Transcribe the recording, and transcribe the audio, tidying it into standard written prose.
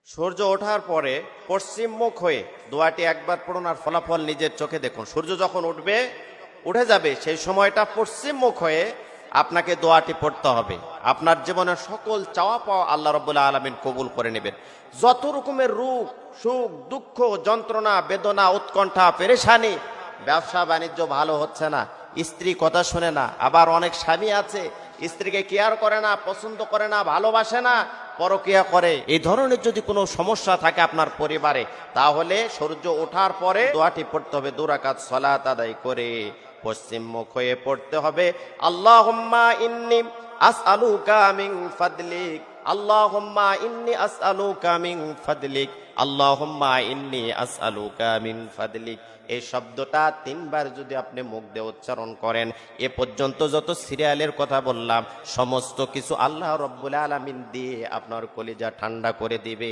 সূর্য ওঠার পরে পশ্চিম মুখ হয়ে দোয়াটি একবার পড়ুন আর ফলাফল নিজের চোখে দেখুন। সূর্য যখন উঠে যাবে সেই সময়টা পশ্চিম মুখ হয়ে আপনাকে দোয়াটি পড়তে হবে। আপনার জীবনের সকল চাওয়া পাওয়া আল্লাহ রাব্বুল আলামিন কবুল করে নেবেন। যত রকমের রোগ, সুখ, দুঃখ, যন্ত্রণা, বেদনা, উৎকণ্ঠা, পেরেশানি, ব্যবসা বাণিজ্য ভালো হচ্ছে না, স্ত্রী কথা শোনে না, আবার অনেক স্বামী আছে স্ত্রীকে কেয়ার করে না, পছন্দ করে না, ভালোবাসে না, পরকিয়া করে, এই ধরনের যদি কোনো সমস্যা থাকে আপনার পরিবারে, তাহলে সূর্য ওঠার পরে দোয়াটি পড়তে হবে। 2 রাকাত সালাত আদায় করে পশ্চিম মুখ হয়ে পড়তে হবে, আল্লাহুম্মা ইন্নী আসআলুকা মিন ফাদলিক, আল্লাহুম্মা ইন্নী আসআলুকা মিন ফাদলিক, আল্লাহুম্মা ইন্নী আসআলুকা মিন ফাদলিক। এই শব্দটা 3 বার যদি আপনি মুখ দিয়ে উচ্চারণ করেন, এ পর্যন্ত যত সিরিয়ালের কথা বললাম সমস্ত কিছু আল্লাহ রাব্বুল আলামিন দিয়ে আপনার কলিজা ঠান্ডা করে দিবে।